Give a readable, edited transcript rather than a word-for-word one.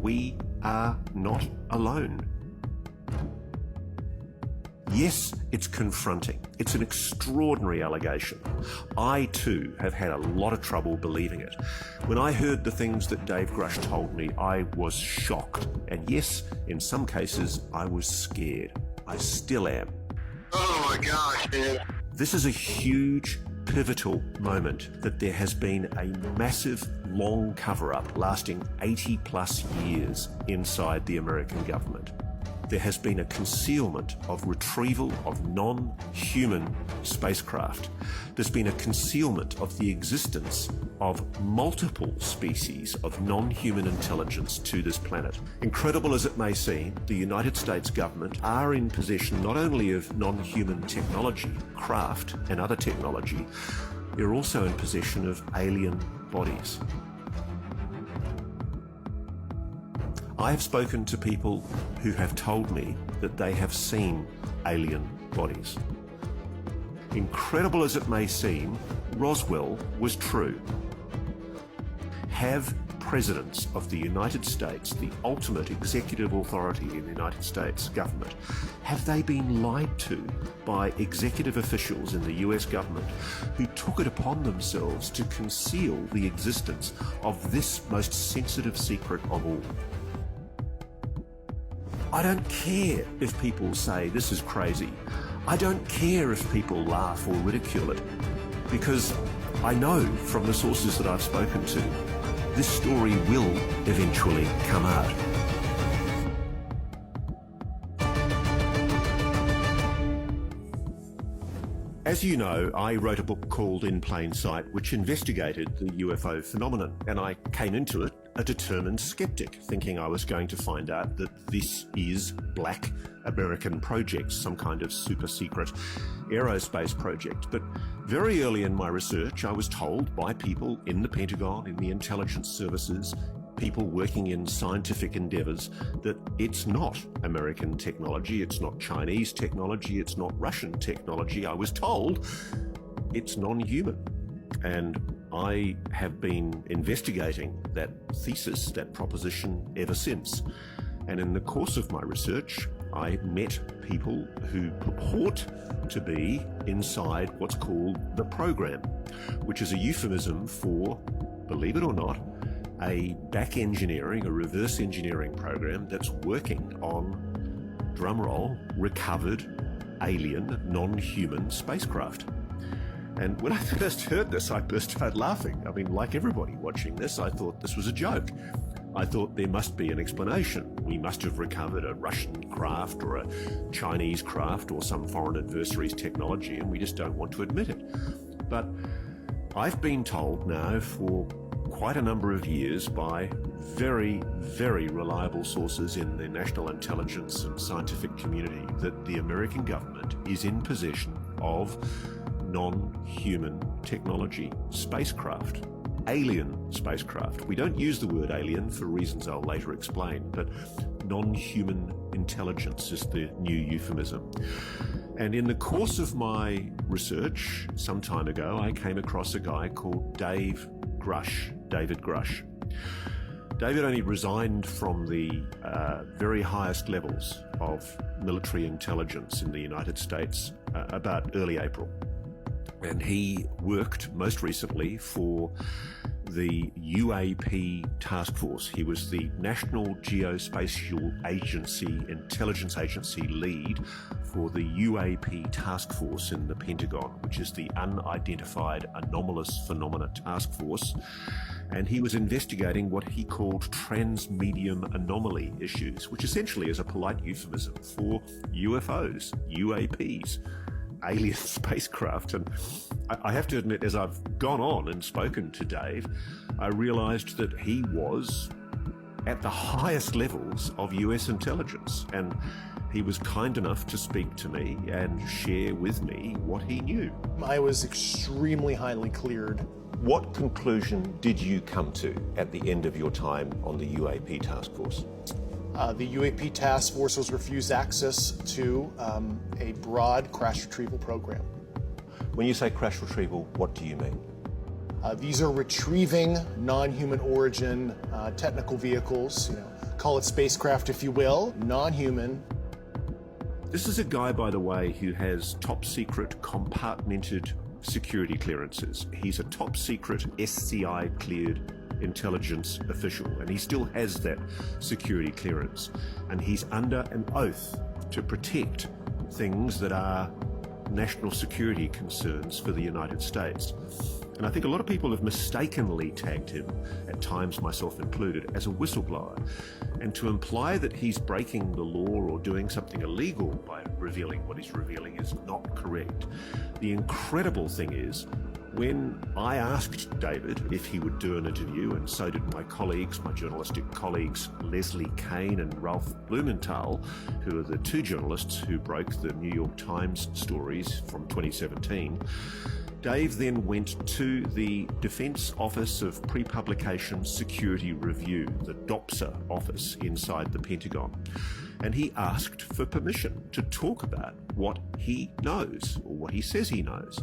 we are not alone. Yes, it's confronting. It's an extraordinary allegation. I too have had a lot of trouble believing it. When I heard the things that Dave Grush told me, I was shocked. And yes, in some cases, I was scared. I still am. Oh my gosh, man. This is a huge, pivotal moment that there has been a massive, long cover-up lasting 80 plus years inside the American government. There has been a concealment of retrieval of non-human spacecraft. There's been a concealment of the existence of multiple species of non-human intelligence to this planet. Incredible as it may seem, the United States government are in possession not only of non-human technology, craft and other technology, they're also in possession of alien bodies. I have spoken to people who have told me that they have seen alien bodies. Incredible as it may seem, Roswell was true. Have presidents of the United States, the ultimate executive authority in the United States government, have they been lied to by executive officials in the US government who took it upon themselves to conceal the existence of this most sensitive secret of all? I don't care if people say this is crazy. I don't care if people laugh or ridicule it, because I know from the sources that I've spoken to, this story will eventually come out. As you know, I wrote a book called In Plain Sight, which investigated the UFO phenomenon, and I came into it a determined skeptic, thinking I was going to find out that this is black American project, some kind of super secret aerospace project. But very early in my research, I was told by people in the Pentagon, in the intelligence services, people working in scientific endeavors, that it's not American technology, it's not Chinese technology, it's not Russian technology. I was told it's non-human. And I have been investigating that thesis, that proposition, ever since. And in the course of my research, I met people who purport to be inside what's called the program, which is a euphemism for, believe it or not, a back engineering, a reverse engineering program that's working on, drumroll, recovered alien, non-human spacecraft. And when I first heard this, I burst out laughing. I mean, like everybody watching this, I thought this was a joke. I thought there must be an explanation. We must have recovered a Russian craft or a Chinese craft or some foreign adversary's technology, and we just don't want to admit it. But I've been told now for quite a number of years by very, very reliable sources in the national intelligence and scientific community that the American government is in possession of non-human technology, spacecraft, alien spacecraft. We don't use the word alien for reasons I'll later explain, but non-human intelligence is the new euphemism. And in the course of my research, some time ago, I came across a guy called David Grush. David only resigned from the very highest levels of military intelligence in the United States about early April. And he worked most recently for the UAP task force. He was the National Geospatial Agency Intelligence Agency lead for the UAP task force in the Pentagon, which is the Unidentified Anomalous Phenomena Task Force. And he was investigating what he called transmedium anomaly issues, which essentially is a polite euphemism for UFOs, UAPs, alien spacecraft. And I have to admit, as I've gone on and spoken to Dave, I realized that he was at the highest levels of US intelligence, and he was kind enough to speak to me and share with me what he knew. I was extremely highly cleared. What conclusion did you come to at the end of your time on the UAP task force? The UAP task force was refused access to a broad crash retrieval program. When you say crash retrieval, what do you mean? These are retrieving non-human origin technical vehicles, call it spacecraft if you will, non-human. This is a guy, by the way, who has top secret compartmented security clearances. He's a top secret SCI cleared intelligence official, and he still has that security clearance. And he's under an oath to protect things that are national security concerns for the United States. And I think a lot of people have mistakenly tagged him, at times myself included, as a whistleblower. And to imply that he's breaking the law or doing something illegal by revealing what he's revealing is not correct. The incredible thing is, when I asked David if he would do an interview, and so did my colleagues, my journalistic colleagues, Leslie Kane and Ralph Blumenthal, who are the two journalists who broke the New York Times stories from 2017, Dave then went to the Defense Office of Pre-Publication Security Review, the DOPSA office inside the Pentagon, and he asked for permission to talk about what he knows, or what he says he knows.